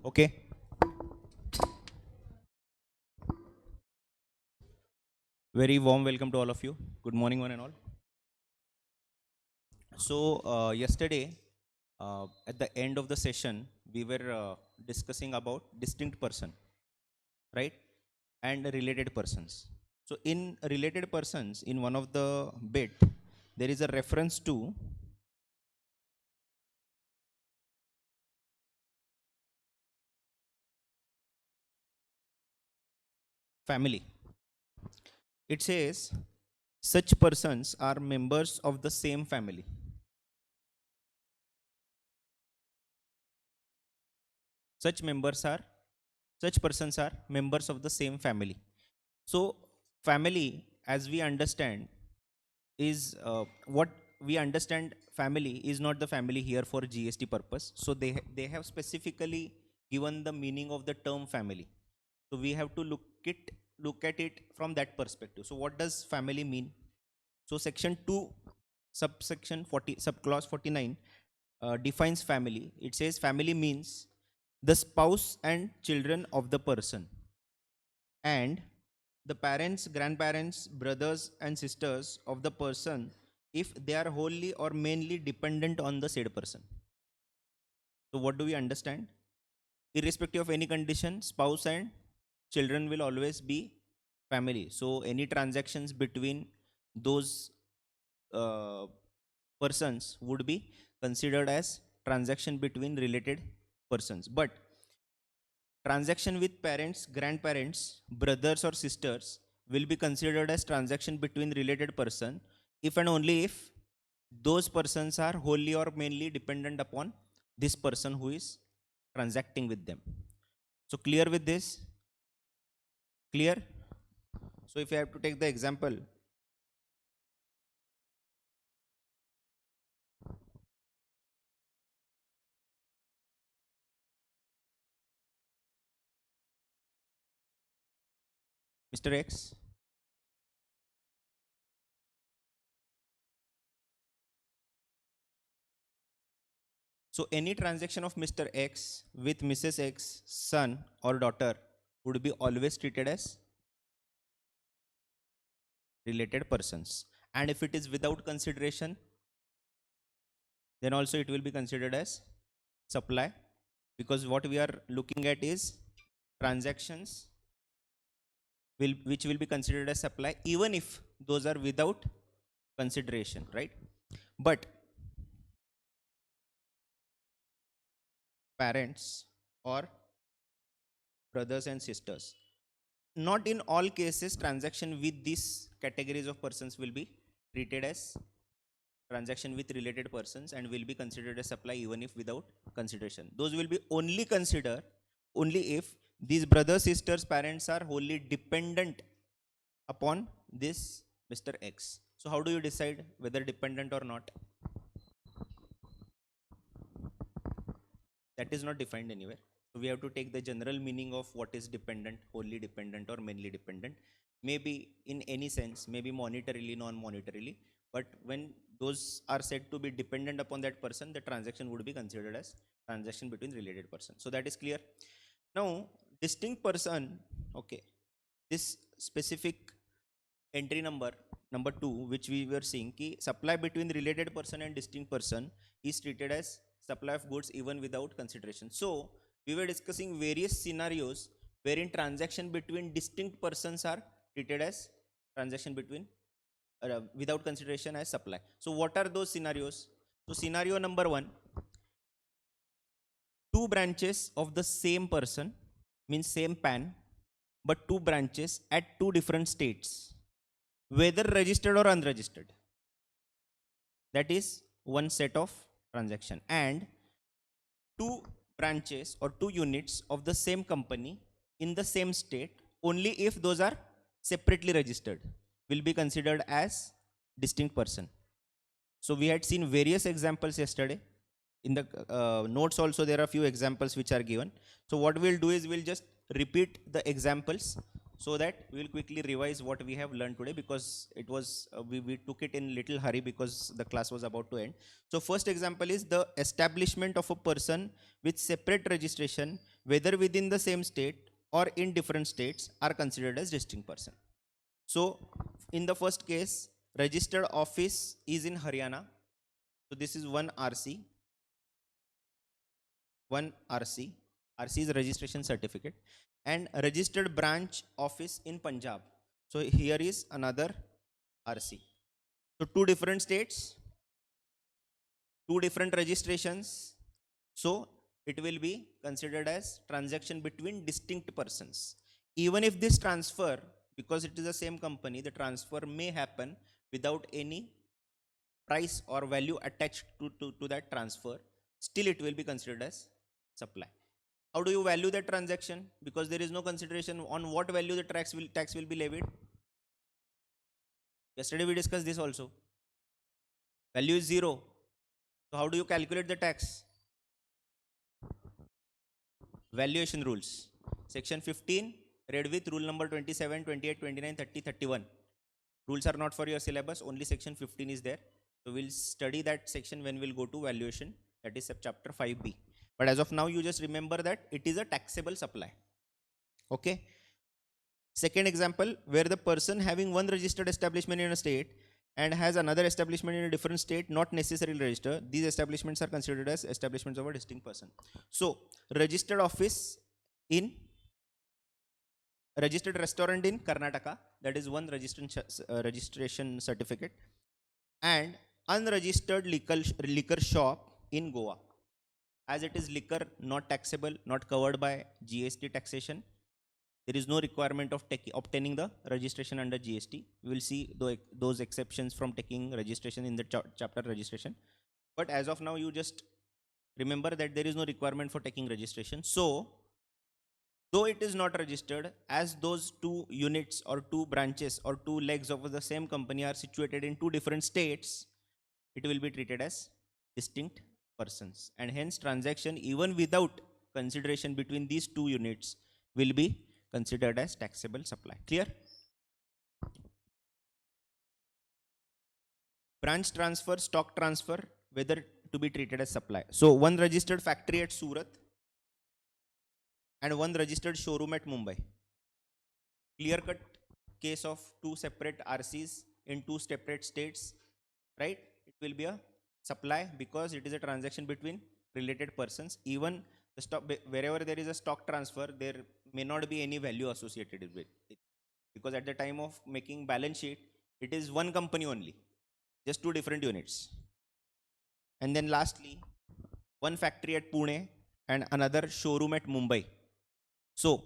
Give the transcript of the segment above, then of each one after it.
Okay. Very warm welcome to all of you. Good morning, one and all. So, yesterday, at the end of the session, we were discussing about distinct person, right? And related persons. So, in related persons, in one of the bit, there is a reference to family. It says, such persons are members of the same family. Such members are, such persons are members of the same family. So, family, as we understand, is what we understand family is not the family here for GST purpose. So, they have specifically given the meaning of the term family. So, we have to look at it from that perspective. So, what does family mean? So, section 2, subsection 40, subclause 49 defines family. It says family means the spouse and children of the person, and the parents, grandparents, brothers, and sisters of the person if they are wholly or mainly dependent on the said person. So, what do we understand? Irrespective of any condition, spouse and children will always be family. So, any transactions between those uh, persons would be considered as transaction between related persons. But transaction with parents, grandparents, brothers or sisters will be considered as transaction between related person if and only if those persons are wholly or mainly dependent upon this person who is transacting with them. So clear with this? Clear? So if I have to take the example, Mr. X, so any transaction of Mr. X with Mrs. X son or daughter would be always treated as related persons. And if it is without consideration, then also it will be considered as supply, because what we are looking at is transactions which will be considered as supply even if those are without consideration, right? But parents or brothers and sisters, not in all cases transaction with these categories of persons will be treated as transaction with related persons and will be considered as supply even if without consideration. Those will be only considered only if these brothers, sisters, parents are wholly dependent upon this Mr. X. So how do you decide whether dependent or not? That is not defined anywhere. So we have to take the general meaning of what is dependent, wholly dependent or mainly dependent. Maybe in any sense, maybe monetarily, non-monetarily, but when those are said to be dependent upon that person, the transaction would be considered as transaction between related persons. So that is clear. Now, distinct person, okay, this specific entry number 2, which we were seeing, ki supply between related person and distinct person is treated as supply of goods even without consideration. So we were discussing various scenarios wherein transaction between distinct persons are treated as transaction between without consideration as supply. So what are those scenarios? So scenario number 1, two branches of the same person, means same PAN, but two branches at two different states, whether registered or unregistered. That is one set of transaction. And two branches or two units of the same company in the same state, only if those are separately registered, will be considered as distinct person. So we had seen various examples yesterday. In the notes also there are few examples which are given. So what we'll do is we'll just repeat the examples so that we will quickly revise what we have learned today, because it was we took it in little hurry because the class was about to end. So first example is the establishment of a person with separate registration, whether within the same state or in different states, are considered as distinct person. So in the first case, registered office is in Haryana. So this is one RC, one RC. RC is registration certificate, and registered branch office in Punjab. So here is another RC. So two different states, two different registrations. So it will be considered as transaction between distinct persons. Even if this transfer, because it is the same company, the transfer may happen without any price or value attached to that transfer, still it will be considered as supply. How do you value that transaction? Because there is no consideration on what value the tax will be levied. Yesterday we discussed this also. Value is 0. So how do you calculate the tax? Valuation rules. Section 15, read with rule number 27, 28, 29, 30, 31. Rules are not for your syllabus, only section 15 is there. So we'll study that section when we'll go to valuation, that is chapter 5b. But as of now, you just remember that it is a taxable supply. Okay. Second example, where the person having one registered establishment in a state and has another establishment in a different state, not necessarily registered, these establishments are considered as establishments of a distinct person. So registered office in registered restaurant in Karnataka, that is one registration certificate, and unregistered liquor shop in Goa. As it is liquor, not taxable, not covered by GST taxation, there is no requirement of obtaining the registration under GST. We will see those exceptions from taking registration in the chapter registration. But as of now, you just remember that there is no requirement for taking registration. So though it is not registered, as those two units or two branches or two legs of the same company are situated in two different states, it will be treated as distinct persons, and hence transaction even without consideration between these two units will be considered as taxable supply. Clear? Branch transfer, stock transfer, whether to be treated as supply. So one registered factory at Surat and one registered showroom at Mumbai. Clear cut case of two separate RCs in two separate states, right? It will be a supply because it is a transaction between related persons. Even the stock, wherever there is a stock transfer, there may not be any value associated with it, because at the time of making balance sheet, it is one company only, just two different units. And then lastly, one factory at Pune and another showroom at Mumbai. So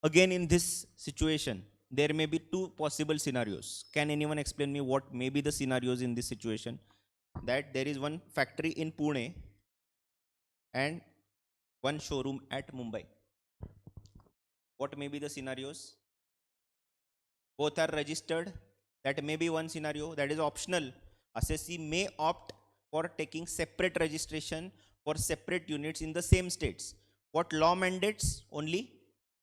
again, in this situation, there may be two possible scenarios. Can anyone explain me what may be the scenarios in this situation? That there is one factory in Pune and one showroom at Mumbai. What may be the scenarios? Both are registered. That may be one scenario. That is optional. Assessee may opt for taking separate registration for separate units in the same states. What law mandates? Only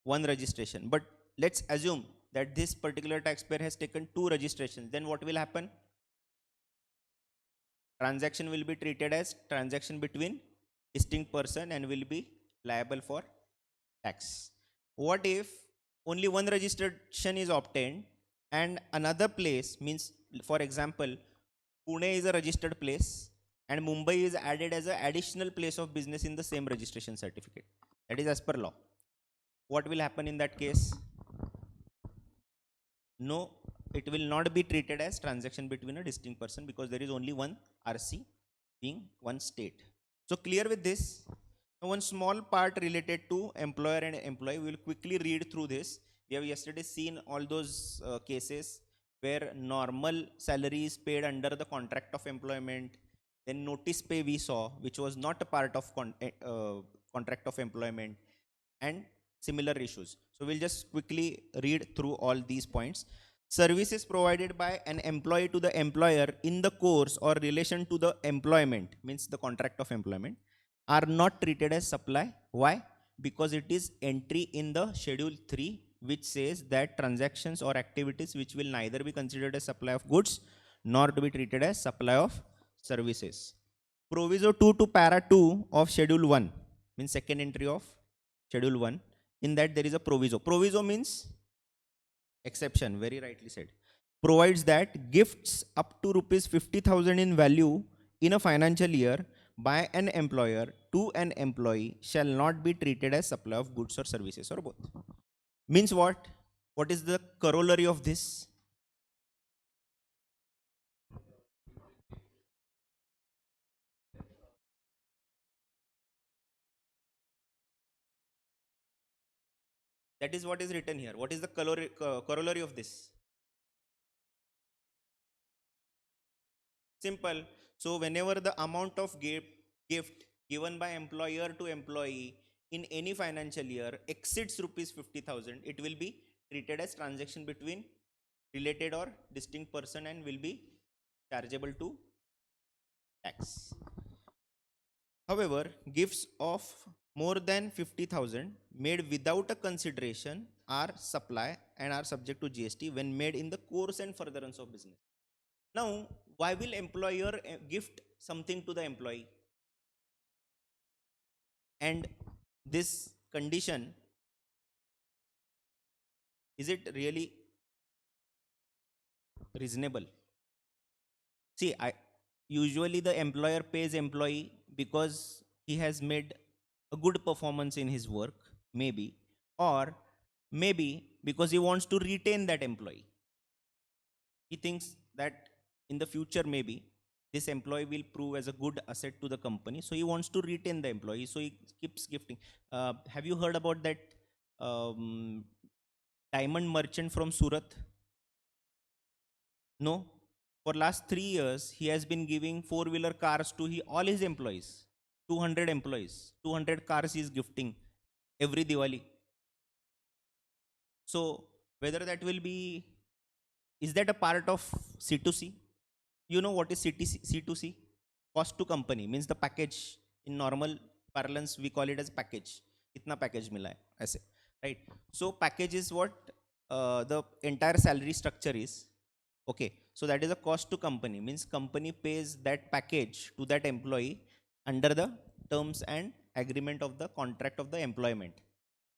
one registration. But let's assume that this particular taxpayer has taken two registrations. Then what will happen? Transaction will be treated as transaction between distinct person and will be liable for tax. What if only one registration is obtained and another place, means for example, Pune is a registered place and Mumbai is added as an additional place of business in the same registration certificate? That is as per law. What will happen in that case? No, it will not be treated as transaction between a distinct person because there is only one RC being one state. So clear with this? Now one small part related to employer and employee. We will quickly read through this. We have yesterday seen all those cases where normal salary is paid under the contract of employment. Then notice pay we saw, which was not a part of contract of employment, and similar issues. So we'll just quickly read through all these points. Services provided by an employee to the employer in the course or relation to the employment, means the contract of employment, are not treated as supply. Why? Because it is entry in the schedule 3 which says that transactions or activities which will neither be considered as supply of goods nor to be treated as supply of services. Proviso 2 to para 2 of schedule 1 means second entry of schedule 1. In that there is a proviso. Proviso means exception, very rightly said. Provides that gifts up to rupees 50,000 in value in a financial year by an employer to an employee shall not be treated as supply of goods or services or both. Means what? What is the corollary of this? That is what is written here. What is the corollary of this? Simple. So whenever the amount of gift given by employer to employee in any financial year exceeds rupees 50,000, it will be treated as transaction between related or distinct person and will be chargeable to tax. However, gifts of more than 50,000 made without a consideration are supply and are subject to GST when made in the course and furtherance of business. Now, why will employer gift something to the employee? And this condition, is it really reasonable? See, I usually the employer pays employee because he has made a good performance in his work, maybe, or maybe because he wants to retain that employee. He thinks that in the future, maybe this employee will prove as a good asset to the company, so he wants to retain the employee, so he keeps gifting. Have you heard about that um, diamond merchant from Surat? No. For last 3 years, he has been giving four-wheeler cars to all his employees. 200 employees, 200 cars he is gifting every Diwali. So whether that will be, is that a part of C2C? You know what is C2C? Cost to company means the package. In normal parlance, we call it as package. Itna package mila hai, aise, right? So package is what the entire salary structure is. Okay, so that is a cost to company, means company pays that package to that employee under the terms and agreement of the contract of the employment.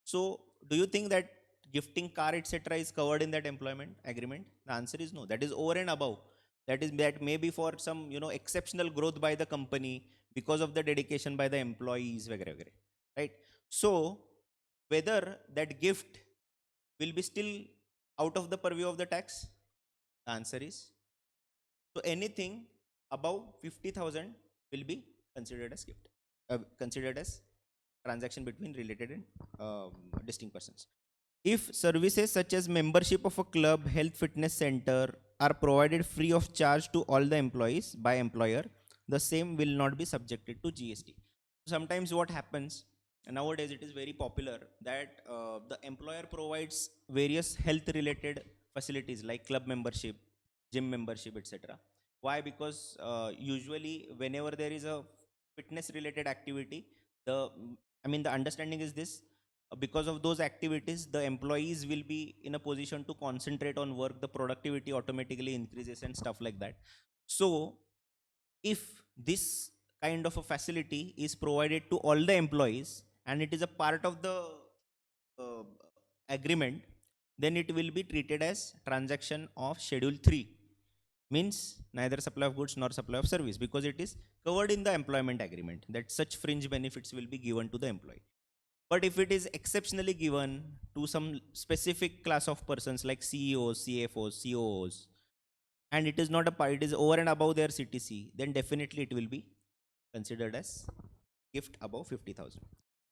So do you think that gifting car etc is covered in that employment agreement? The answer is no. That is over and above. That may be for some exceptional growth by the company because of the dedication by the employees, vagare, vagare, right? So whether that gift will be still out of the purview of the tax? The answer is, so anything above 50,000 will be considered as gift, considered as transaction between related and distinct persons. If services such as membership of a club, health fitness center are provided free of charge to all the employees by employer, the same will not be subjected to GST. Sometimes what happens, nowadays it is very popular that the employer provides various health related facilities like club membership, gym membership, etc. Why? Because usually whenever there is a fitness related activity, the understanding is this: because of those activities, the employees will be in a position to concentrate on work, the productivity automatically increases and stuff like that. So if this kind of a facility is provided to all the employees and it is a part of the uh, agreement, then it will be treated as transaction of schedule 3, means neither supply of goods nor supply of service, because it is covered in the employment agreement that such fringe benefits will be given to the employee. But if it is exceptionally given to some specific class of persons like CEOs, CFOs, COOs, and it is not a part, it is over and above their CTC, then definitely it will be considered as gift above 50,000.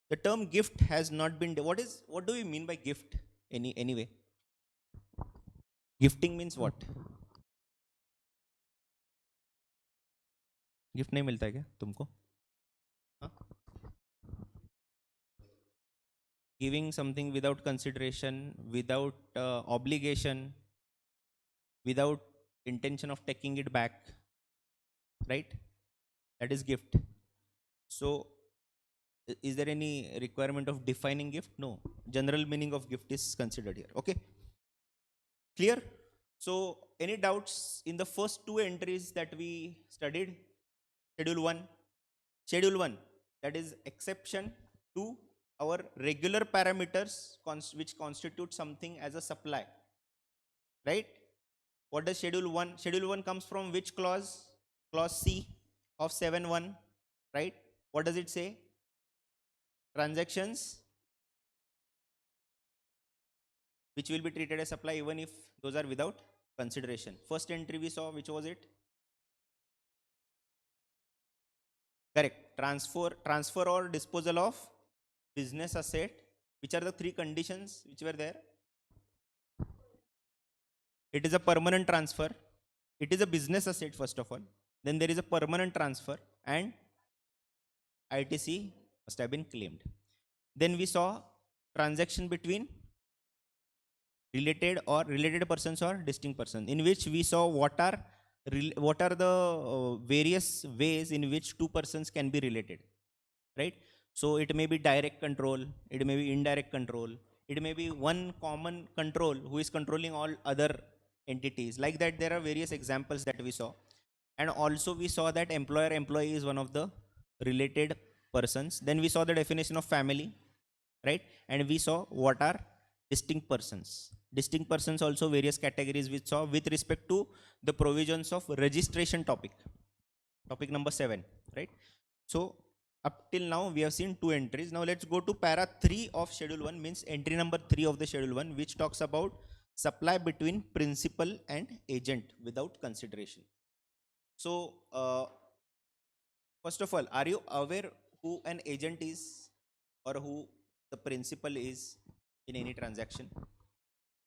The term gift has not been, what do we mean by gift anyway? Gifting means what? Gift नहीं मिलता है क्या तुमको? हाँ? Giving something without consideration, without obligation, without intention of taking it back, right? That is gift. So Is there any requirement of defining gift? No. General meaning of gift is considered here. Okay. Clear? So any doubts in the first two entries that we studied? Schedule 1. Schedule 1, that is exception to our regular parameters which constitute something as a supply, right? What does schedule 1? Schedule 1 comes from which clause? Clause C of 7.1, right? What does it say? Transactions which will be treated as supply even if those are without consideration. First entry we saw, which was it? Correct. Transfer or disposal of business asset. Which are the three conditions which were there? It is a permanent transfer. It is a business asset, first of all. Then there is a permanent transfer and ITC must have been claimed. Then we saw transaction between related persons or distinct persons, in which we saw what are the various ways in which two persons can be related, right? So it may be direct control, it may be indirect control, it may be one common control who is controlling all other entities. Like that, there are various examples that we saw. And also we saw that employer employee is one of the related persons. Then we saw the definition of family, right? And we saw what are distinct persons. Distinct persons also various categories we saw with respect to the provisions of registration topic number 7, right? So up till now we have seen two entries. Now let's go to para 3 of schedule 1, means entry number 3 of the schedule 1, which talks about supply between principal and agent without consideration. So first of all, are you aware who an agent is or who the principal is in any transaction?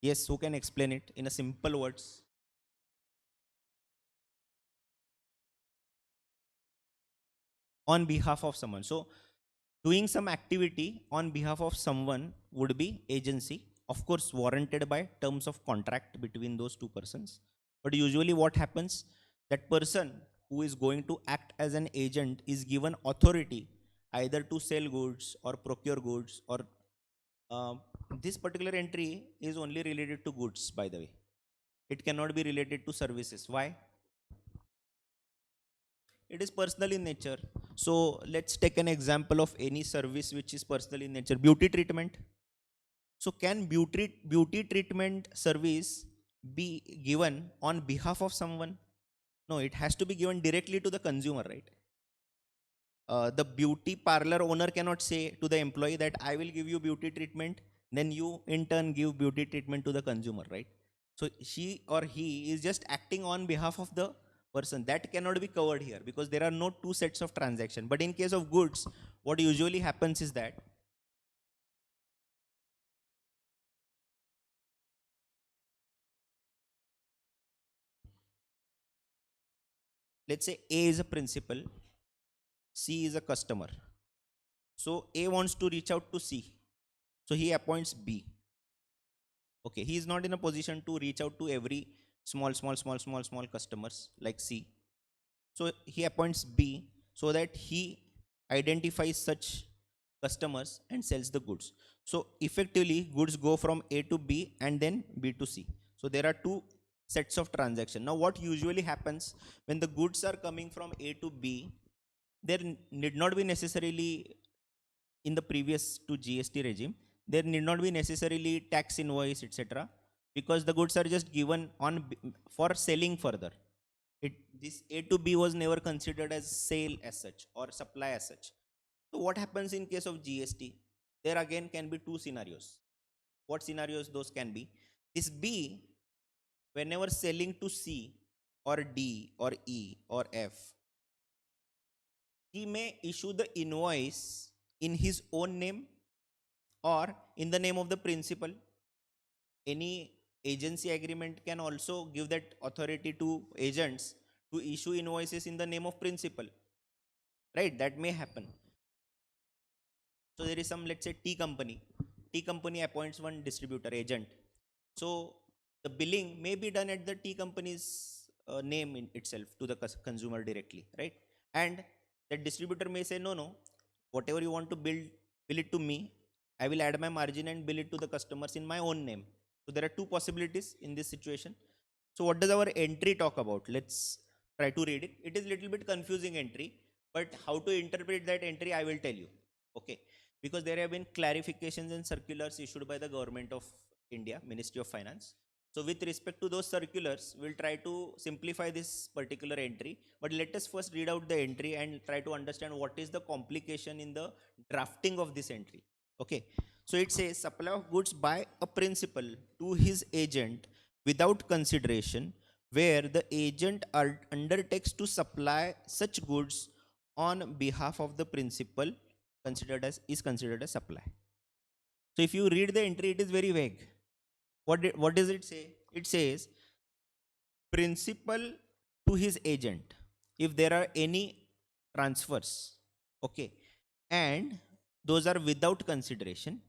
Yes, who can explain it in a simple words? On behalf of someone. So doing some activity on behalf of someone would be agency, of course warranted by terms of contract between those two persons. But usually what happens, that person who is going to act as an agent is given authority either to sell goods or procure goods, or uh, this particular entry is only related to goods, by the way. It cannot be related to services. Why? It is personal in nature. So let's take an example of any service which is personal in nature. Beauty treatment. So can beauty treatment service be given on behalf of someone? No, it has to be given directly to the consumer, right? The beauty parlor owner cannot say to the employee that I will give you beauty treatment, then you in turn give beauty treatment to the consumer, right? So she or he is just acting on behalf of the person. That cannot be covered here because there are no two sets of transaction. But in case of goods, what usually happens is that let's say A is a principal, C is a customer. So A wants to reach out to C. So he appoints B. Okay, he is not in a position to reach out to every small customers like C. So he appoints B so that he identifies such customers and sells the goods. So effectively, goods go from A to B and then B to C. So there are two sets of transaction. Now what usually happens when the goods are coming from A to B, there need not be necessarily, in the previous to GST regime, there need not be necessarily tax invoice, etc., because the goods are just given on for selling further. This A to B was never considered as sale as such or supply as such. So what happens in case of GST? There again can be two scenarios. What scenarios those can be? This B, whenever selling to C or D or E or F, he may issue the invoice in his own name or in the name of the principal. Any agency agreement can also give that authority to agents to issue invoices in the name of principal, right? That may happen. So there is some, let's say, T company appoints one distributor agent. So the billing may be done at the T company's name in itself to the consumer directly, right? And the distributor may say, no, whatever you want to bill it to me. I will add my margin and bill it to the customers in my own name. So there are two possibilities in this situation. So what does our entry talk about? Let's try to read it. It is little bit confusing entry, but how to interpret that entry I will tell you. Okay, because there have been clarifications and circulars issued by the government of India, Ministry of Finance. So with respect to those circulars, we'll try to simplify this particular entry, but let us first read out the entry and try to understand what is the complication in the drafting of this entry. Okay, so it says supply of goods by a principal to his agent without consideration, where the agent undertakes to supply such goods on behalf of the principal considered as supply. So if you read the entry, it is very vague. What does it say? It says principal to his agent. If there are any transfers, okay, and those are without consideration,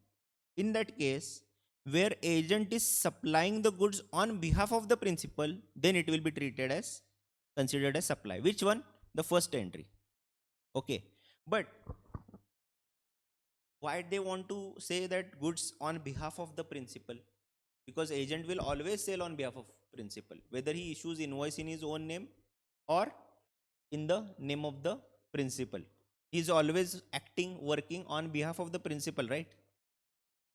in that case, where agent is supplying the goods on behalf of the principal, then it will be treated as considered as supply. Which one? The first entry. Okay, but why they want to say that goods on behalf of the principal? Because agent will always sell on behalf of principal, whether he issues invoice in his own name or in the name of the principal. He is always acting, working on behalf of the principal, right?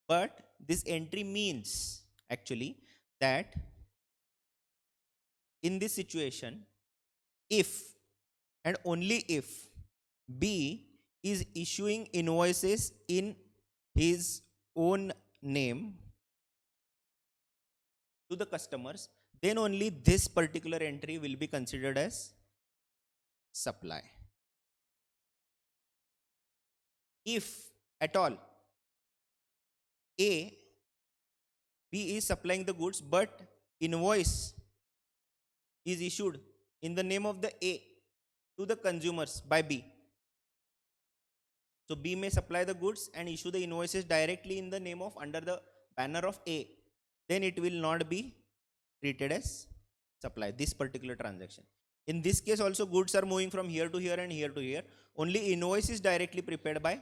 But this entry means actually that in this situation, if and only if B is issuing invoices in his own name to the customers, then only this particular entry will be considered as supply. If at all B is supplying the goods, but invoice is issued in the name of the A to the consumers by B. So B may supply the goods and issue the invoices directly in the name of under the banner of A. Then it will not be treated as supply, this particular transaction. In this case also, goods are moving from here to here and here to here. Only invoice is directly prepared by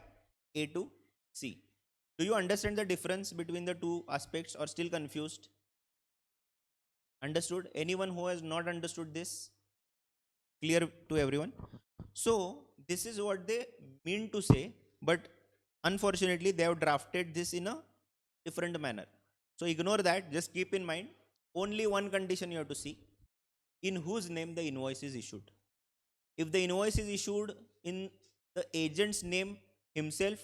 A to C. Do you understand the difference between the two aspects or still confused? Understood? Anyone who has not understood this? Clear to everyone? So this is what they mean to say, but unfortunately they have drafted this in a different manner. So ignore that. Just keep in mind only one condition you have to see: in whose name the invoice is issued. If the invoice is issued in the agent's name himself,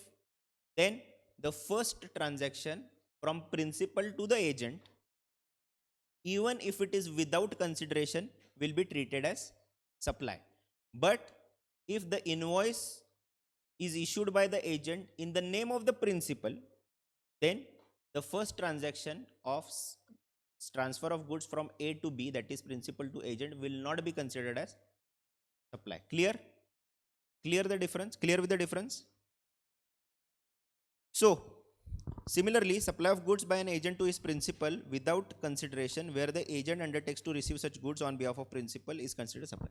then the first transaction from principal to the agent, even if it is without consideration, will be treated as supply. But if the invoice is issued by the agent in the name of the principal, then the first transaction of transfer of goods from A to B, that is principal to agent, will not be considered as supply. Clear? Clear the difference? Clear with the difference? So, similarly, supply of goods by an agent to his principal without consideration, where the agent undertakes to receive such goods on behalf of principal, is considered supply.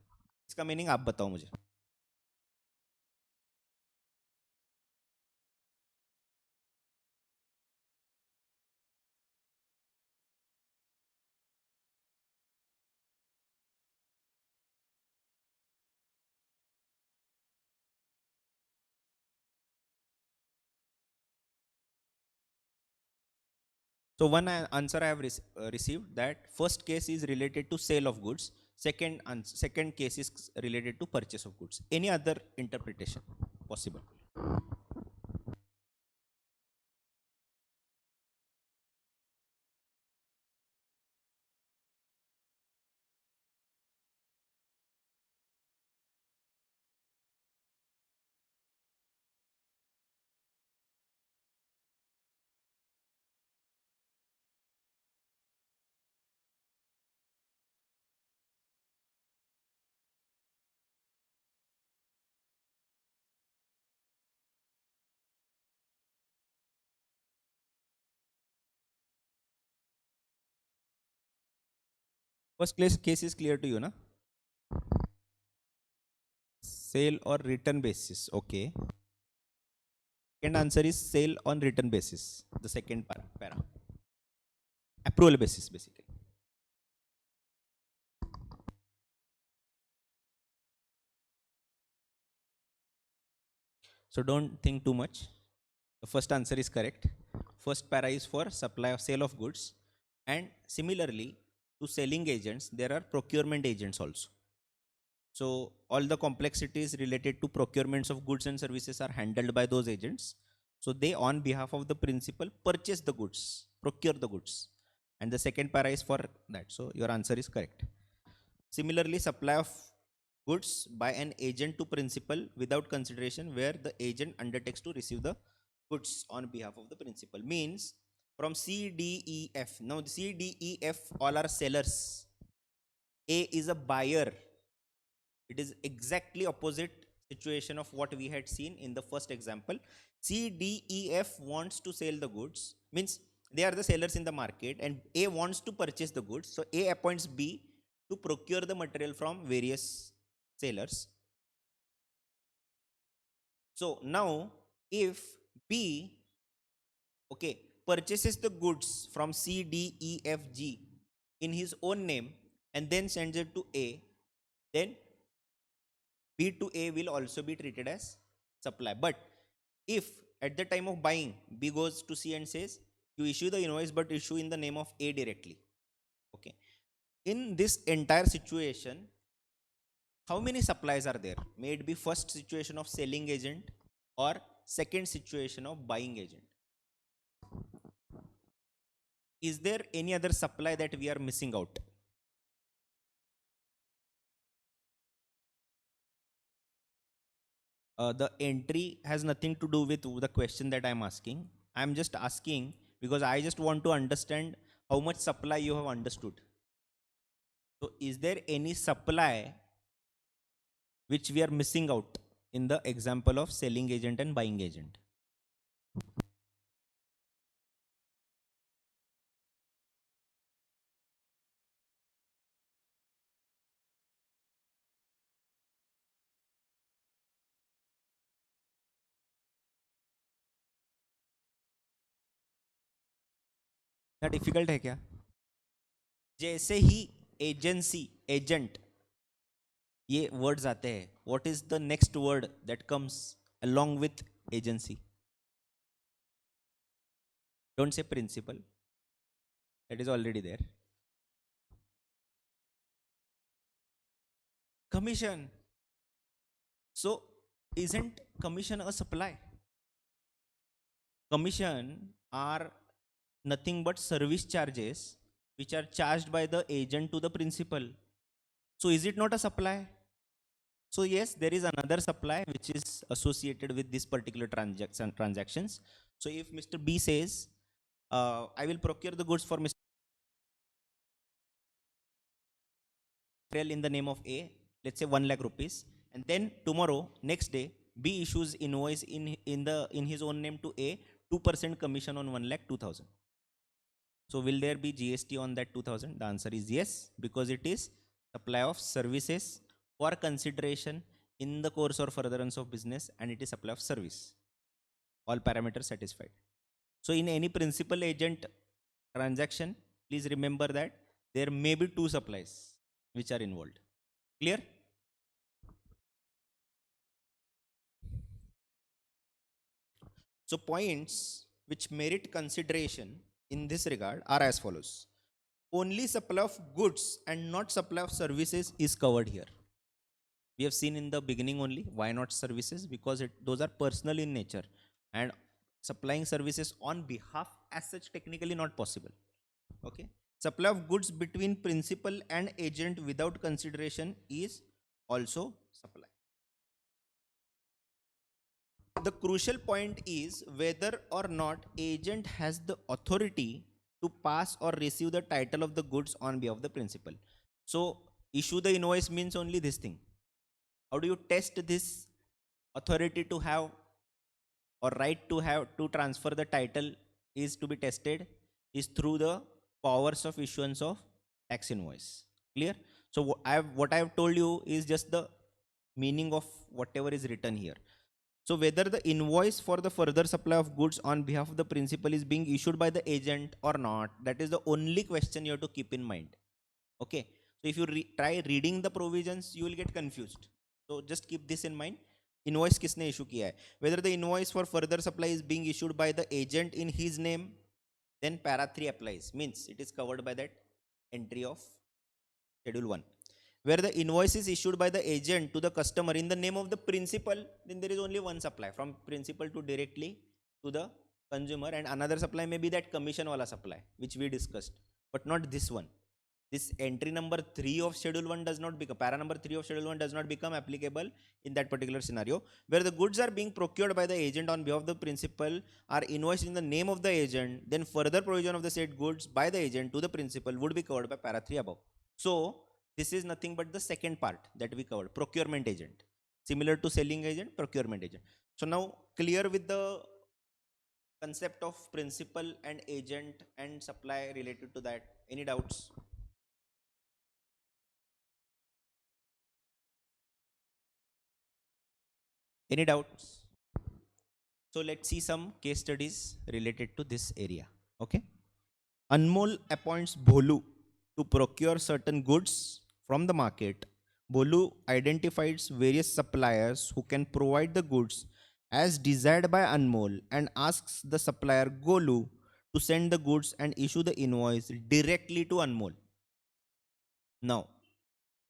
इसका meaning आप बताओ मुझे. So one answer I have received, that first case is related to sale of goods. Second case is related to purchase of goods. Any other interpretation possible? First case is clear to you, na? Sale or return basis. Okay. Second answer is sale on written basis. The second para. Approval basis, basically. So don't think too much. The first answer is correct. First para is for supply of sale of goods. And similarly, to selling agents, there are procurement agents also. So all the complexities related to procurements of goods and services are handled by those agents. So they, on behalf of the principal, purchase the goods, procure the goods. And the second para is for that. So your answer is correct. Similarly, supply of goods by an agent to principal without consideration, where the agent undertakes to receive the goods on behalf of the principal, means from C, D, E, F. Now C, D, E, F all are sellers. A is a buyer. It is exactly opposite situation of what we had seen in the first example. C, D, E, F wants to sell the goods, means they are the sellers in the market, and A wants to purchase the goods. So A appoints B to procure the material from various sellers. So now if B, okay, purchases the goods from C, D, E, F, G in his own name and then sends it to A, then B to A will also be treated as supply. But if at the time of buying, B goes to C and says, you issue the invoice, but issue in the name of A directly. Okay. In this entire situation, how many supplies are there? May it be first situation of selling agent or second situation of buying agent. Is there any other supply that we are missing out? The entry has nothing to do with the question that I'm asking. I'm just asking because I just want to understand how much supply you have understood. So is there any supply which we are missing out in the example of selling agent and buying agent? क्या difficult है क्या? जैसे ही agency, agent, ये words आते हैं, what is the next word that comes along with agency? Don't say principal, that is already there. Commission. So isn't commission a supply? Commission are nothing but service charges which are charged by the agent to the principal. So is it not a supply? So yes, there is another supply which is associated with this particular transactions. So if Mr. B says, I will procure the goods for Mr. in the name of A, let's say 1 lakh rupees, and then tomorrow, next day, B issues invoice in his own name to A, 2% commission on 1 lakh 2,000. So will there be GST on that 2,000? The answer is yes, because it is supply of services for consideration in the course or furtherance of business, and it is supply of service. All parameters satisfied. So in any principal agent transaction, please remember that there may be two supplies which are involved. Clear? So points which merit consideration in this regard are as follows. Only supply of goods and not supply of services is covered here. We have seen in the beginning only. Why not services? Because those are personal in nature, and supplying services on behalf as such technically not possible. Okay. Supply of goods between principal and agent without consideration is also supply. The crucial point is whether or not agent has the authority to pass or receive the title of the goods on behalf of the principal. So issue the invoice means only this thing. How do you test this authority to have or right to have to transfer the title is to be tested is through the powers of issuance of tax invoice. Clear? So what I have told you is just the meaning of whatever is written here. So whether the invoice for the further supply of goods on behalf of the principal is being issued by the agent or not, that is the only question you have to keep in mind. Okay. So if you try reading the provisions, you will get confused. So just keep this in mind. Invoice किसने issue किया है? Whether the invoice for further supply is being issued by the agent in his name, then para 3 applies. Means it is covered by that entry of schedule 1. Where the invoice is issued by the agent to the customer in the name of the principal, then there is only one supply from principal to directly to the consumer, and another supply may be that commission wala supply which we discussed, but not this one. This entry number 3 of schedule 1 does not become, para number 3 of schedule 1 does not become applicable in that particular scenario. Where the goods are being procured by the agent on behalf of the principal are invoiced in the name of the agent, then further provision of the said goods by the agent to the principal would be covered by para 3 above. So this is nothing but the second part that we covered, procurement agent. Similar to selling agent, procurement agent. So now clear with the concept of principal and agent and supply related to that. Any doubts? Any doubts? So let's see some case studies related to this area. Okay. Anmol appoints Bholu to procure certain goods from the market. Bholu identifies various suppliers who can provide the goods as desired by Anmol and asks the supplier Golu to send the goods and issue the invoice directly to Anmol. Now,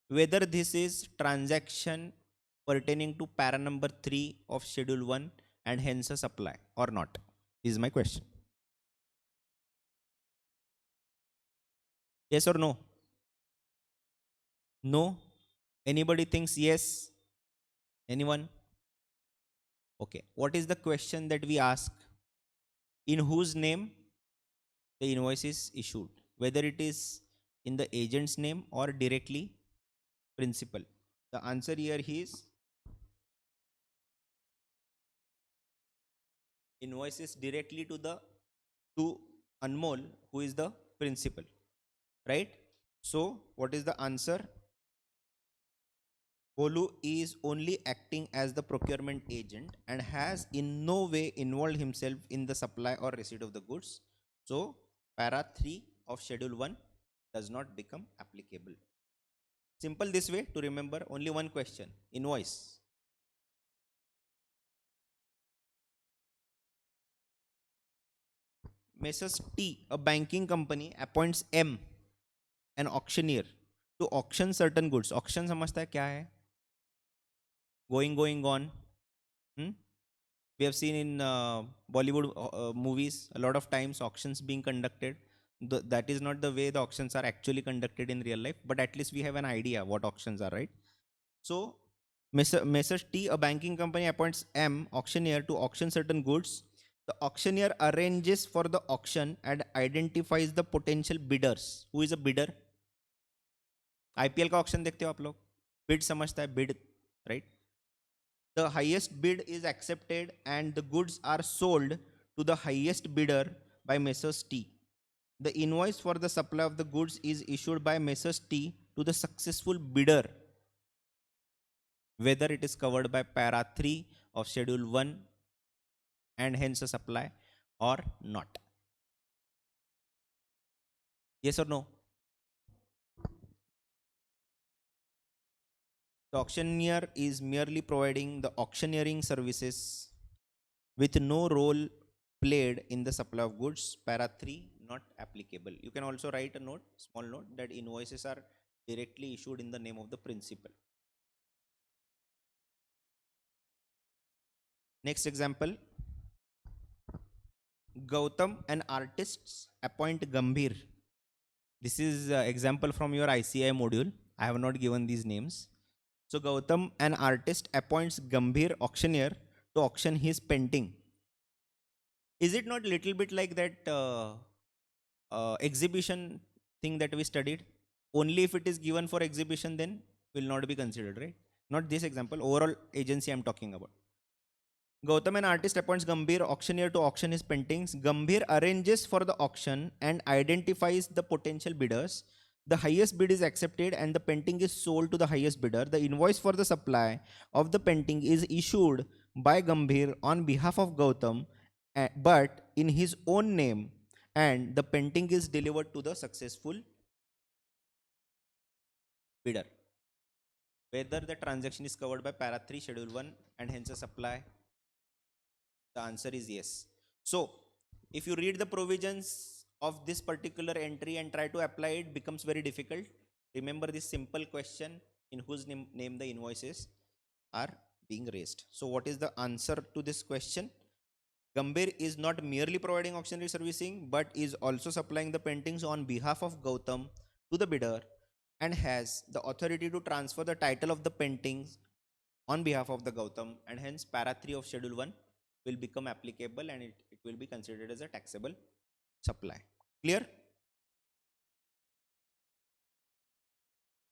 whether this is transaction pertaining to para number 3 of schedule 1 and hence a supply or not is my question. Yes or no? No? Anybody thinks yes? Anyone? Okay. What is the question that we ask? In whose name the invoice is issued? Whether it is in the agent's name or directly principal. The answer here is invoice is directly to Anmol, who is the principal. Right? So what is the answer? Bolu is only acting as the procurement agent and has in no way involved himself in the supply or receipt of the goods. So para 3 of schedule 1 does not become applicable. Simple this way to remember. Only one question. Invoice. Messrs. T, a banking company, appoints M, an auctioneer, to auction certain goods. Auction समझता है क्या है? Going on. We have seen in Bollywood movies a lot of times auctions being conducted. That is not the way the auctions are actually conducted in real life, but at least we have an idea what auctions are, right? So Messrs. T, a banking company, appoints M, auctioneer, to auction certain goods. The auctioneer arranges for the auction and identifies the potential bidders. Who is a bidder? IPL का auction देखते हो आप लोग? Bid समझता है, bid, right? The highest bid is accepted and the goods are sold to the highest bidder by Messrs. T. The invoice for the supply of the goods is issued by Messrs. T to the successful bidder, whether it is covered by para 3 of schedule 1 and hence a supply or not. Yes or no? The auctioneer is merely providing the auctioneering services with no role played in the supply of goods. Para 3 not applicable. You can also write a note, small note, that invoices are directly issued in the name of the principal. Next example. Gautam and artists appoint Gambhir. This is example from your ICI module. I have not given these names. So Gautam, an artist, appoints Gambhir, auctioneer, to auction his painting. Is it not little bit like that exhibition thing that we studied? Only if it is given for exhibition, then will not be considered, right? Not this example, overall agency I'm talking about. Gautam, an artist, appoints Gambhir, auctioneer, to auction his paintings. Gambhir arranges for the auction and identifies the potential bidders. The highest bid is accepted and the painting is sold to the highest bidder. The invoice for the supply of the painting is issued by Gambhir on behalf of Gautam, but in his own name, and the painting is delivered to the successful bidder. Whether the transaction is covered by para 3 schedule 1 and hence a supply, the answer is yes. So if you read the provisions of this particular entry and try to apply it, becomes very difficult. Remember this simple question: in whose name the invoices are being raised. So what is the answer to this question? Gambhir is not merely providing auctioneer servicing, but is also supplying the paintings on behalf of Gautam to the bidder, and has the authority to transfer the title of the paintings on behalf of the Gautam, and hence para 3 of schedule 1 will become applicable, and it will be considered as a taxable supply. Clear?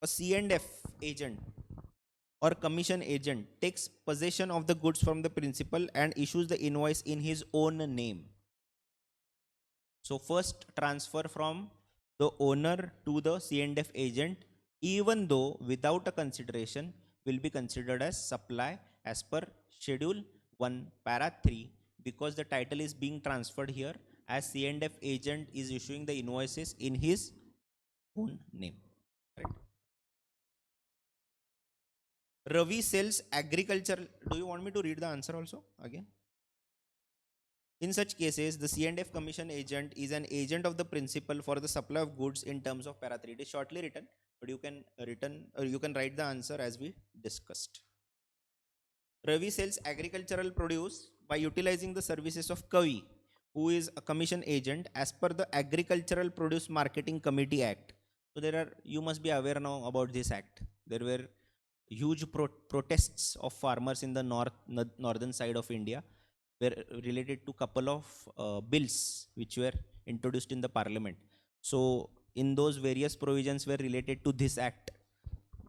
A C&F agent or commission agent takes possession of the goods from the principal and issues the invoice in his own name. So first transfer from the owner to the C&F agent, even though without a consideration, will be considered as supply as per schedule 1 para 3, because the title is being transferred here, as C&F agent is issuing the invoices in his own name. Right. Ravi sells agricultural. Do you want me to read the answer also again? In such cases, the C&F commission agent is an agent of the principal for the supply of goods in terms of para 3. It is shortly written, but you can write the answer as we discussed. Ravi sells agricultural produce by utilizing the services of Kavi, who is a commission agent as per the Agricultural Produce Marketing Committee Act. So you must be aware now about this act. There were huge protests of farmers in the northern side of India, were related to couple of bills which were introduced in the parliament. So in those various provisions were related to this act,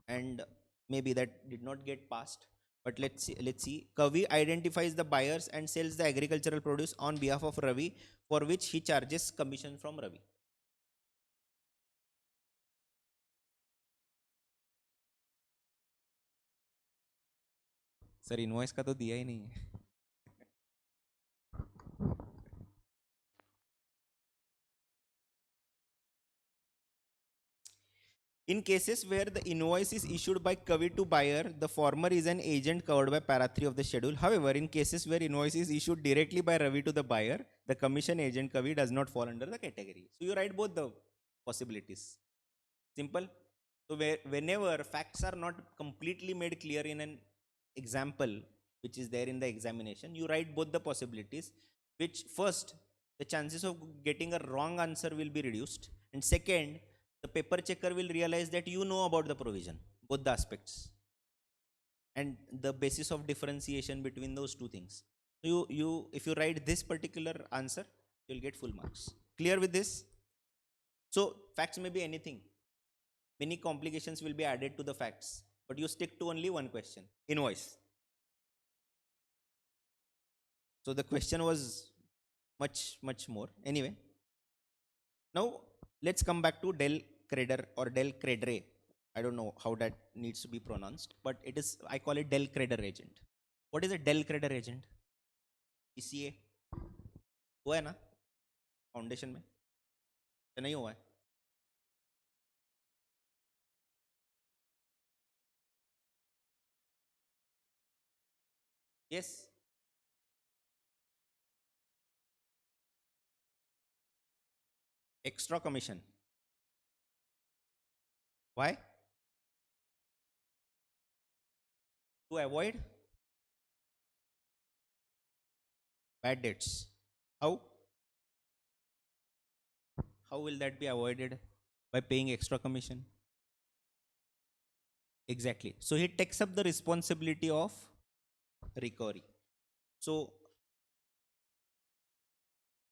and maybe that did not get passed. But let's see. Kavi identifies the buyers and sells the agricultural produce on behalf of Ravi, for which he charges commission from Ravi. Sir invoice का तो दिया ही नहीं है. In cases where the invoice is issued by Kavi to buyer, the former is an agent covered by para 3 of the schedule. However, in cases where invoice is issued directly by Ravi to the buyer, the commission agent Kavi does not fall under the category. So you write both the possibilities. Simple. So whenever facts are not completely made clear in an example which is there in the examination, you write both the possibilities, which first, the chances of getting a wrong answer will be reduced, and second, the paper checker will realize that you know about the provision, both the aspects, and the basis of differentiation between those two things. So if you write this particular answer, you'll get full marks. Clear with this? So facts may be anything. Many complications will be added to the facts, but you stick to only one question: invoice. So the question was much more. Anyway, now let's come back to Del Creder or Del Credere. I don't know how that needs to be pronounced, but I call it Del Creder agent. What is a Del Creder agent? ECA हुआ है ना foundation में, या नहीं हुआ है? Yes. Extra commission. Why? To avoid bad debts. How? How will that be avoided? By paying extra commission. Exactly. So he takes up the responsibility of recovery. So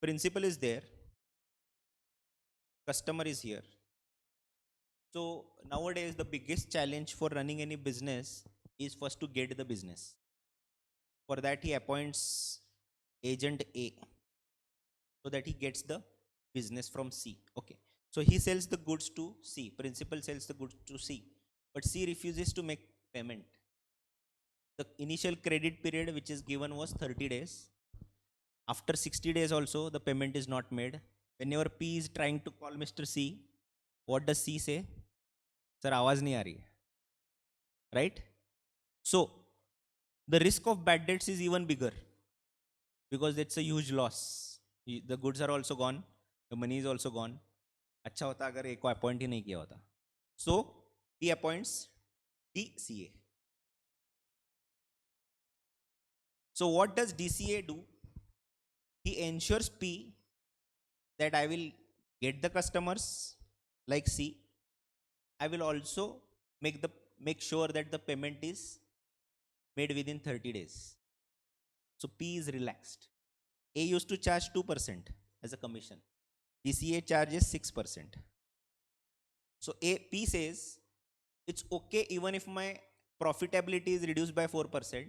principal is there, customer is here. So nowadays the biggest challenge for running any business is first to get the business. For that he appoints agent A, so that he gets the business from C. Okay. So he sells the goods to C. Principal sells the goods to C, but C refuses to make payment. The initial credit period which is given was 30 days. After 60 days also the payment is not made. Whenever P is trying to call Mr. C, what does C say? Sir, आवाज नहीं आ रही है. Right? So the risk of bad debts is even bigger because it's a huge loss. The goods are also gone, the money is also gone. अच्छा होता अगर एक को appoint ही नहीं किया होता. So he appoints DCA. So what does DCA do? He ensures P that I will get the customers like C. I will also make sure that the payment is made within 30 days. So P is relaxed. A used to charge 2% as a commission. DCA charges 6%. So P says it's okay even if my profitability is reduced by 4%,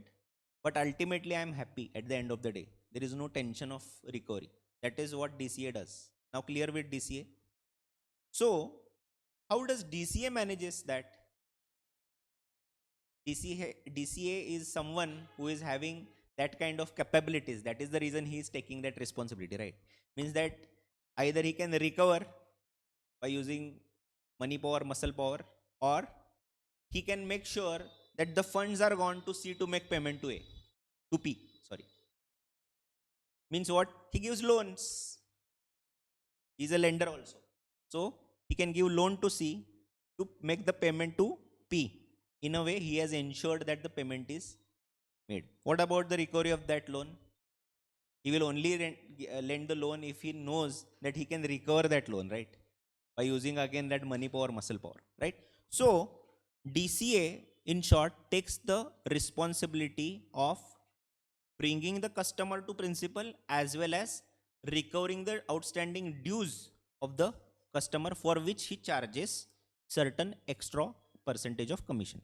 but ultimately I am happy at the end of the day. There is no tension of recovery. That is what DCA does. Now clear with DCA? So how does DCA manages that? DCA is someone who is having that kind of capabilities. That is the reason he is taking that responsibility, right? Means that either he can recover by using money power, muscle power, or he can make sure that the funds are gone to C to make payment to P, sorry. Means what? He gives loans. He is a lender also. So he can give loan to C to make the payment to P. In a way, he has ensured that the payment is made. What about the recovery of that loan? He will only lend the loan if he knows that he can recover that loan, right? By using again that money power, muscle power, right? So DCA, in short, takes the responsibility of bringing the customer to principal as well as recovering the outstanding dues of the customer, for which he charges certain extra percentage of commission.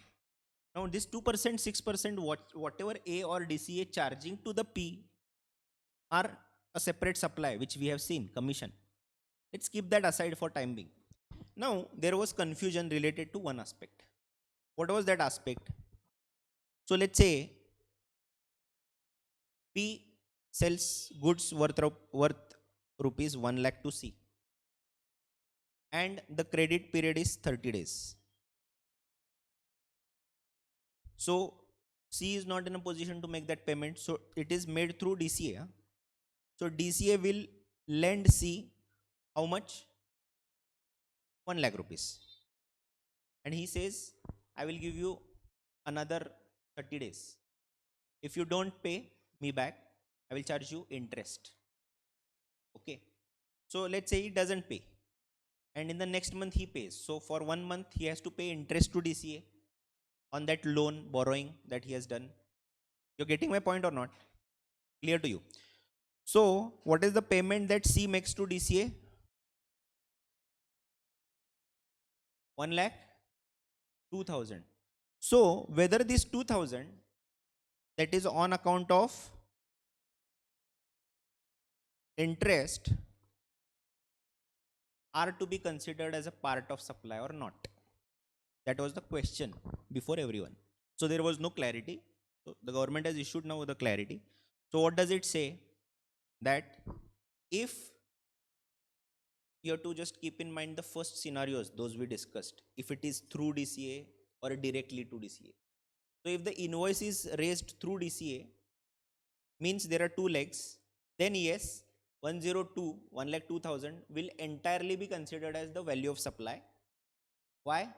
Now this 2%, 6%, whatever A or DCA charging to the P are a separate supply, which we have seen, commission. Let's keep that aside for time being. Now there was confusion related to one aspect. What was that aspect? So let's say P sells goods worth rupees 1 lakh to C, and the credit period is 30 days. So C is not in a position to make that payment, so it is made through DCA. So DCA will lend C how much? 1 lakh rupees. And he says, I will give you another 30 days. If you don't pay me back, I will charge you interest. Okay. So let's say he doesn't pay, and in the next month he pays. So for 1 month he has to pay interest to DCA on that loan borrowing that he has done. You're getting my point or not? Clear to you? So what is the payment that C makes to DCA? 1 lakh 2,000. So whether this 2,000 that is on account of interest are to be considered as a part of supply or not? That was the question before everyone. So there was no clarity. So the government has issued now the clarity. So what does it say? That if you have to just keep in mind the first scenarios, those we discussed, if it is through DCA or directly to DCA. So if the invoice is raised through DCA, means there are two legs, then yes, 102, 1,02,000 will entirely be considered as the value of supply. Why?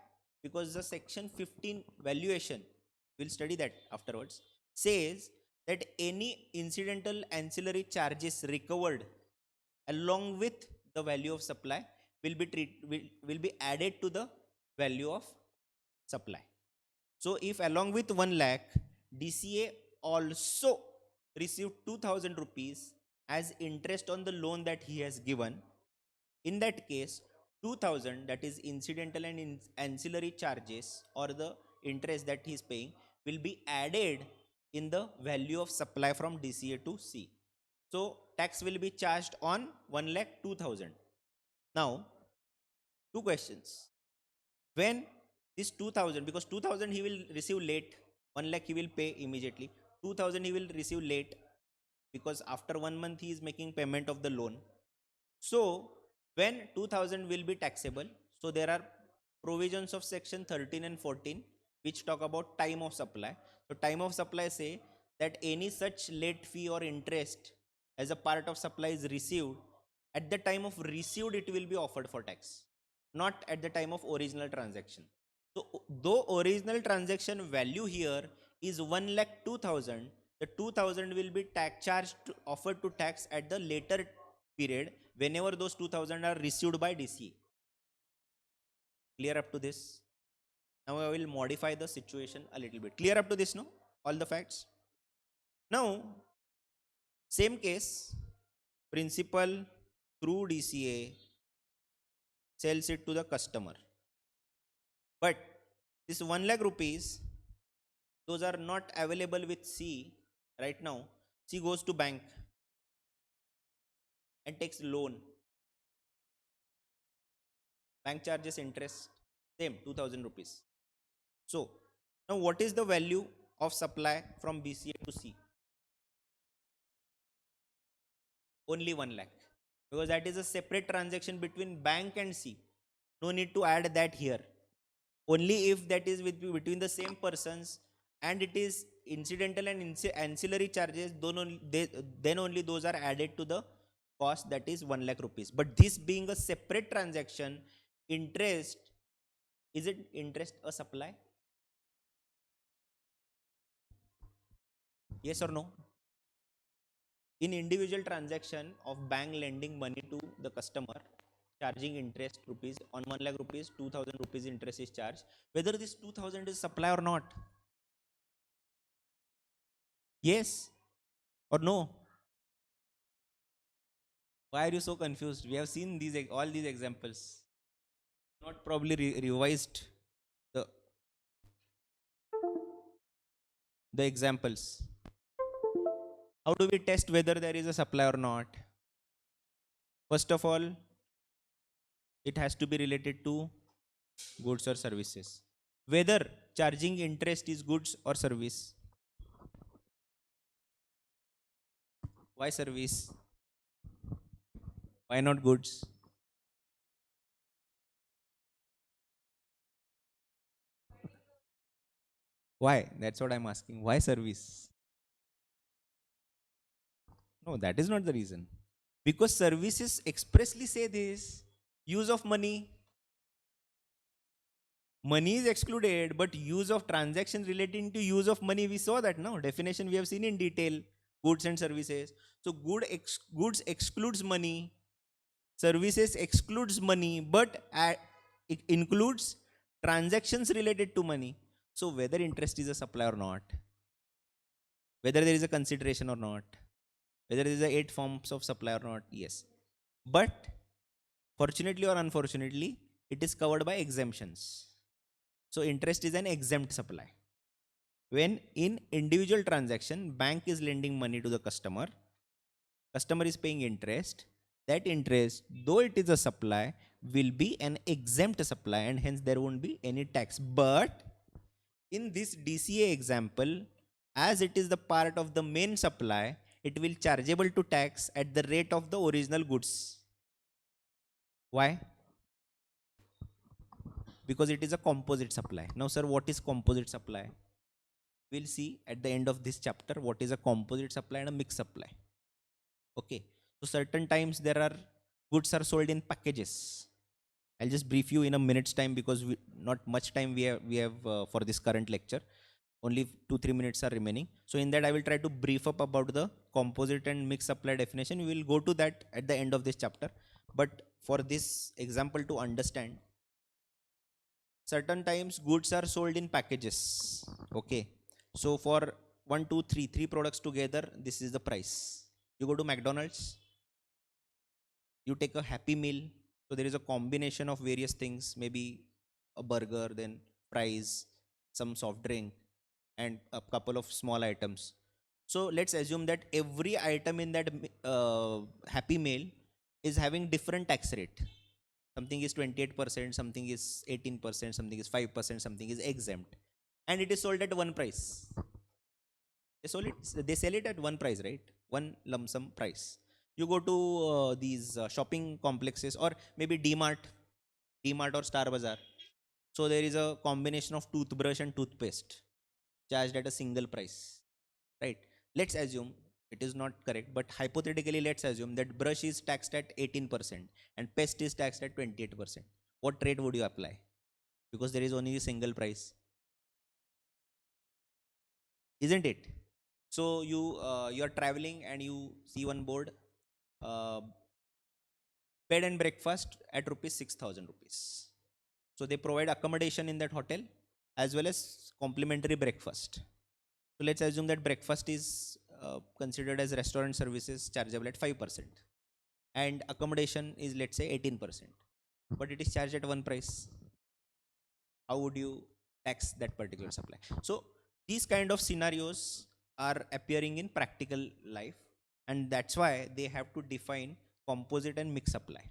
Because the section 15 valuation, we'll study that afterwards, says that any incidental ancillary charges recovered along with the value of supply will be added to the value of supply. So if along with 1 lakh, DCA also received 2,000 rupees as interest on the loan that he has given, in that case 2,000, that is incidental and ancillary charges or the interest that he is paying, will be added in the value of supply from DCA to C. So tax will be charged on 1,02,000. Now, two questions. When this 2,000, because 2,000 he will receive late 1 lakh he will pay immediately. 2,000 he will receive late because after 1 month he is making payment of the loan. So when 2,000 will be taxable, so there are provisions of section 13 and 14 which talk about time of supply. So time of supply say that any such late fee or interest as a part of supply is received, at the time of received it will be offered for tax, not at the time of original transaction. So though original transaction value here is 1 lakh 2,000, the 2,000 will be tax charged offered to tax at the later period whenever those 2,000 are received by DCA. Clear up to this? Now I will modify the situation a little bit. Clear up to this, no? All the facts. Now, same case, principal through DCA sells it to the customer. But this 1 lakh rupees, those are not available with C right now. C goes to bank and takes loan. Bank charges interest, same 2,000 rupees. So, now what is the value of supply from BCA to C? Only 1 lakh, because that is a separate transaction between bank and C. No need to add that here. Only if that is between the same persons and it is incidental and ancillary charges, then only those are added to the cost, that is 1 lakh rupees. But this being a separate transaction, interest, is it interest a supply? Yes or no? In individual transaction of bank lending money to the customer, charging interest rupees on 1 lakh rupees, 2,000 rupees interest is charged, whether this 2,000 is supply or not. Yes or no? Why are you so confused? We have seen these all these examples. Not probably revised the examples. How do we test whether there is a supply or not? First of all, it has to be related to goods or services. Whether charging interest is goods or service. Why service? Why not goods? Why? That's what I'm asking. Why service? No, that is not the reason. Because services expressly say this: use of money. Money is excluded, but use of transactions relating to use of money, we saw that now. Definition we have seen in detail, goods and services. So goods excludes money, services excludes money, but it includes transactions related to money. So whether interest is a supply or not, whether there is a consideration or not, whether there is a 8 forms of supply or not, yes. But fortunately or unfortunately, it is covered by exemptions. So interest is an exempt supply. When in individual transaction, bank is lending money to the customer is paying interest, that interest, though it is a supply, will be an exempt supply and hence there won't be any tax. But in this DCA example, as it is the part of the main supply, it will chargeable to tax at the rate of the original goods. Why? Because it is a composite supply. Now, sir, what is composite supply? We'll see at the end of this chapter what is a composite supply and a mixed supply. Okay. So certain times there are goods are sold in packages. I'll just brief you in a minute's time because not much time we have for this current lecture. Only 2-3 minutes are remaining. So in that I will try to brief up about the composite and mixed supply definition. We will go to that at the end of this chapter. But for this example to understand, certain times goods are sold in packages. Okay. So for 1, 2, 3 products together, this is the price. You go to McDonald's, you take a Happy Meal. So there is a combination of various things, maybe a burger, then fries, some soft drink, and a couple of small items. So let's assume that every item in that Happy Meal is having different tax rate. Something is 28%, something is 18%, something is 5%, something is exempt. and it is sold at one price. They sell it at one price, right? One lump sum price. You go to these shopping complexes, or maybe DMart or Star Bazaar. So there is a combination of toothbrush and toothpaste charged at a single price, right? Let's assume it is not correct, but hypothetically, let's assume that brush is taxed at 18% and paste is taxed at 28%. What rate would you apply? Because there is only a single price, isn't it? So you are traveling and you see one board, uh, bed and breakfast at rupees 6,000 rupees. So they provide accommodation in that hotel as well as complimentary breakfast. So let's assume that breakfast is considered as restaurant services chargeable at 5%, and accommodation is, let's say, 18%, but it is charged at one price. How would you tax that particular supply? So these kind of scenarios are appearing in practical life, and that's why they have to define composite and mixed supply.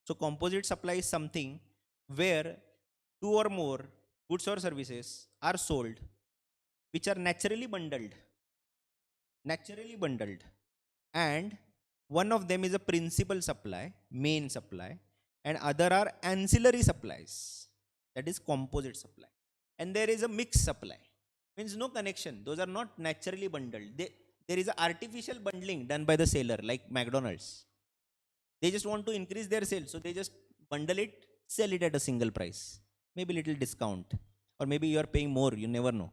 So composite supply is something where two or more goods or services are sold which are naturally bundled, and one of them is a principal supply, main supply, and other are ancillary supplies, that is composite supply. And there is a mixed supply, means no connection, those are not naturally bundled. There is a artificial bundling done by the seller, like McDonald's. They just want to increase their sales, so they just bundle it, sell it at a single price, maybe little discount, or maybe you are paying more, you never know.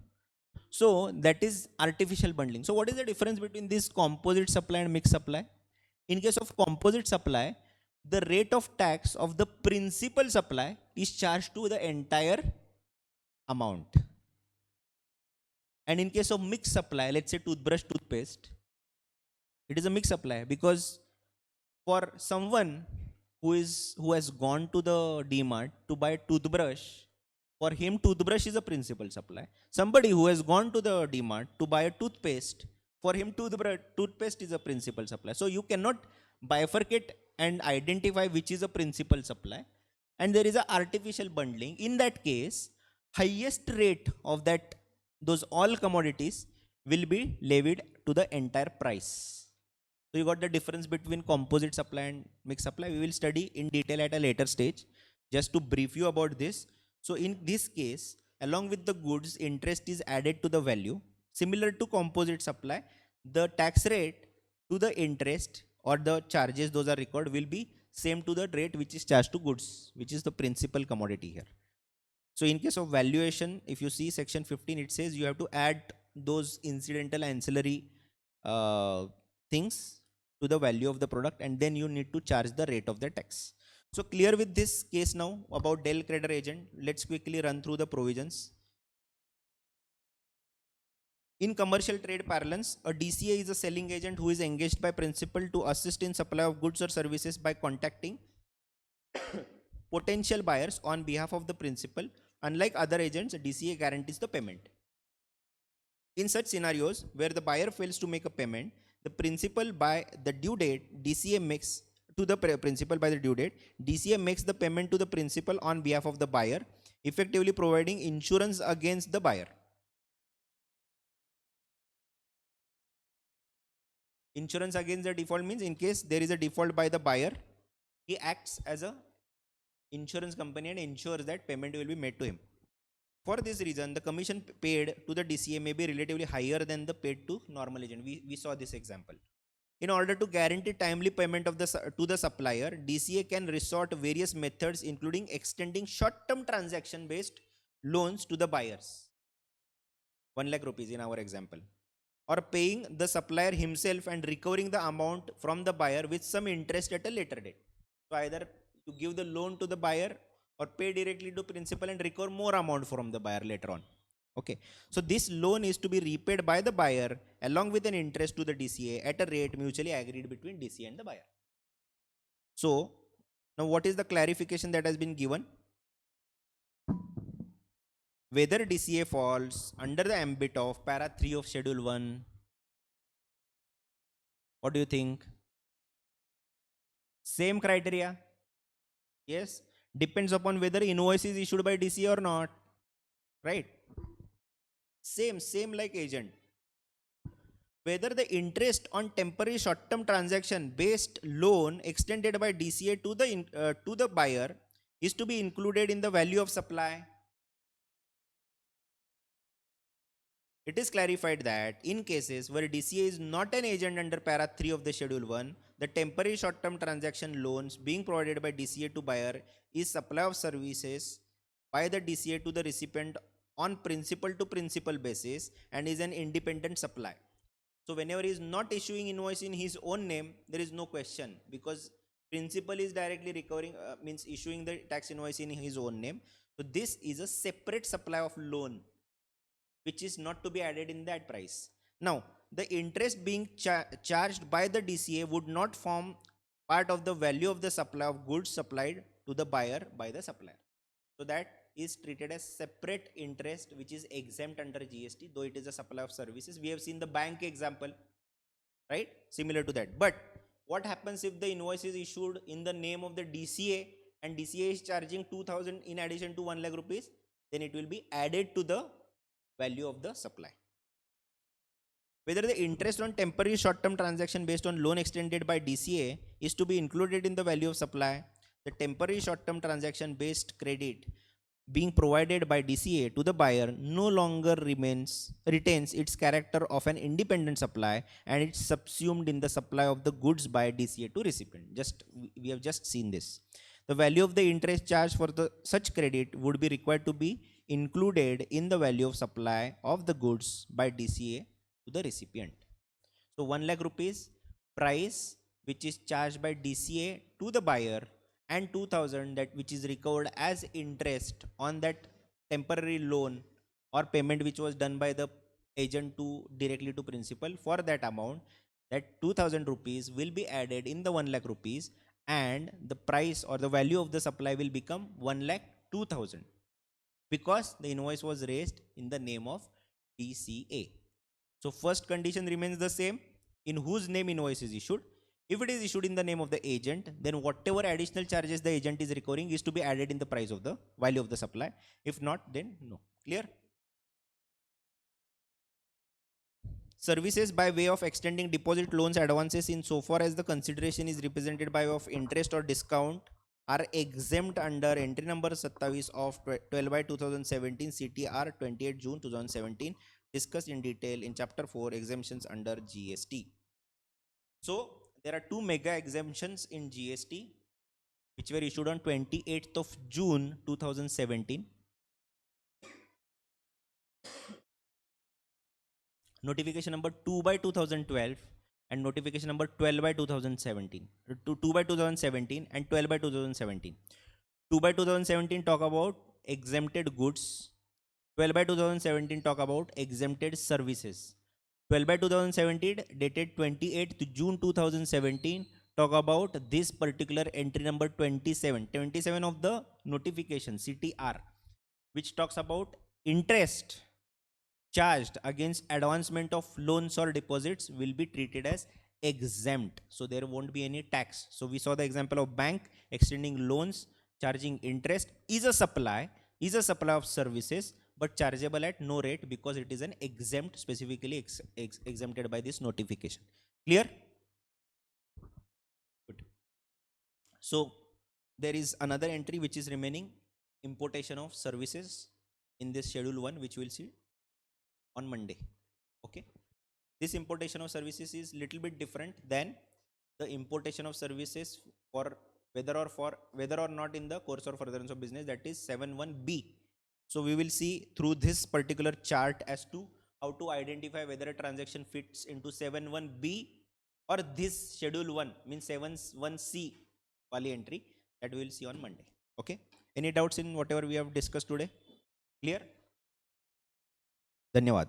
So that is artificial bundling. So what is the difference between this composite supply and mixed supply? In case of composite supply, the rate of tax of the principal supply is charged to the entire amount. And in case of mixed supply, let's say toothbrush, toothpaste, it is a mixed supply, because for someone who has gone to the DMart to buy toothbrush, for him toothbrush is a principal supply. Somebody who has gone to the DMart to buy a toothpaste, for him toothpaste is a principal supply. So you cannot bifurcate and identify which is a principal supply, and there is a artificial bundling. In that case, highest rate of that those all commodities will be levied to the entire price. So you got the difference between composite supply and mixed supply. We will study in detail at a later stage. Just to brief you about this. So in this case, along with the goods, interest is added to the value. Similar to composite supply, the tax rate to the interest or the charges those are recorded will be same to the rate which is charged to goods, which is the principal commodity here. So in case of valuation, if you see section 15, it says you have to add those incidental ancillary things to the value of the product, and then you need to charge the rate of the tax. So clear with this case now about Dell Creditor Agent. Let's quickly run through the provisions. In commercial trade parlance, a DCA is a selling agent who is engaged by principal to assist in supply of goods or services by contacting potential buyers on behalf of the principal. Unlike other agents, a DCA guarantees the payment. In such scenarios where the buyer fails to make a payment, the principal by the due date, DCA makes to the principal by the due date, DCA makes the payment to the principal on behalf of the buyer, effectively providing insurance against the buyer. Insurance against the default means in case there is a default by the buyer, he acts as a insurance company and ensures that payment will be made to him. For this reason, the commission paid to the DCA may be relatively higher than the paid to normal agent. We saw this example. In order to guarantee timely payment of to the supplier, DCA can resort to various methods, including extending short-term transaction-based loans to the buyers, 1 lakh rupees in our example, or paying the supplier himself and recovering the amount from the buyer with some interest at a later date. So either you give the loan to the buyer or pay directly to principal and recover more amount from the buyer later on. Okay, so this loan is to be repaid by the buyer along with an interest to the DCA at a rate mutually agreed between DCA and the buyer. So now what is the clarification that has been given? Whether DCA falls under the ambit of para 3 of schedule 1. What do you think? Same criteria? Yes, depends upon whether invoice is issued by DCA or not, right? same like agent. Whether the interest on temporary short-term transaction based loan extended by DCA to the buyer is to be included in the value of supply. It is clarified that in cases where DCA is not an agent under para 3 of the schedule 1, the temporary short-term transaction loans being provided by DCA to buyer is supply of services by the DCA to the recipient on principal to principal basis and is an independent supply. So whenever he is not issuing invoice in his own name, there is no question, because principal is directly recovering, means issuing the tax invoice in his own name. So this is a separate supply of loan, which is not to be added in that price. Now, the interest being charged by the DCA would not form part of the value of the supply of goods supplied to the buyer by the supplier. So that is treated as separate interest, which is exempt under GST, though it is a supply of services. We have seen the bank example, right? Similar to that. But what happens if the invoice is issued in the name of the DCA and DCA is charging 2000 in addition to 1 lakh rupees? Then it will be added to the value of the supply. Whether the interest on temporary short-term transaction based on loan extended by DCA is to be included in the value of supply, the temporary short-term transaction based credit being provided by DCA to the buyer no longer retains its character of an independent supply, and it's subsumed in the supply of the goods by DCA to recipient. We have just seen this. The value of the interest charged for such credit would be required to be included in the value of supply of the goods by DCA to the recipient. So 1 lakh rupees price which is charged by DCA to the buyer, and 2000 that which is recovered as interest on that temporary loan or payment which was done by the agent to directly to principal, for that amount, that 2000 rupees will be added in the 1 lakh rupees, and the price or the value of the supply will become 1 lakh 2000, because the invoice was raised in the name of DCA. So first condition remains the same, in whose name invoice is issued. If it is issued in the name of the agent, then whatever additional charges the agent is recovering is to be added in the price of the value of the supply. If not, then no. Clear? Services by way of extending deposit, loans, advances in so far as the consideration is represented by way of interest or discount are exempt under entry number 27 of 12 by 2017 CTR 28 June 2017, discussed in detail in chapter 4 exemptions under GST. So there are two mega exemptions in GST which were issued on 28th of June 2017. Notification number 2 by 2012 and notification number 12 by 2017. 2 by 2017 and 12 by 2017. 2 by 2017 talk about exempted goods. 12 by 2017 talk about exempted services. 12 by 2017 dated 28th June 2017 talk about this particular entry number 27 of the notification CTR, which talks about interest charged against advancement of loans or deposits will be treated as exempt. So there won't be any tax. So we saw the example of bank extending loans, charging interest is a supply of services, but chargeable at no rate because it is an exempt, specifically exempted by this notification. Clear? Good. So there is another entry which is remaining, importation of services, in this schedule 1, which we'll see on Monday. Okay. This importation of services is little bit different than the importation of services for whether or not in the course or furtherance of business, that is 7(1)(b). So we will see through this particular chart as to how to identify whether a transaction fits into 7(1)(b) or this schedule 1, means 7(1)(c) wali entry, that we will see on Monday. Okay. Any doubts in whatever we have discussed today? Clear? धन्यवाद.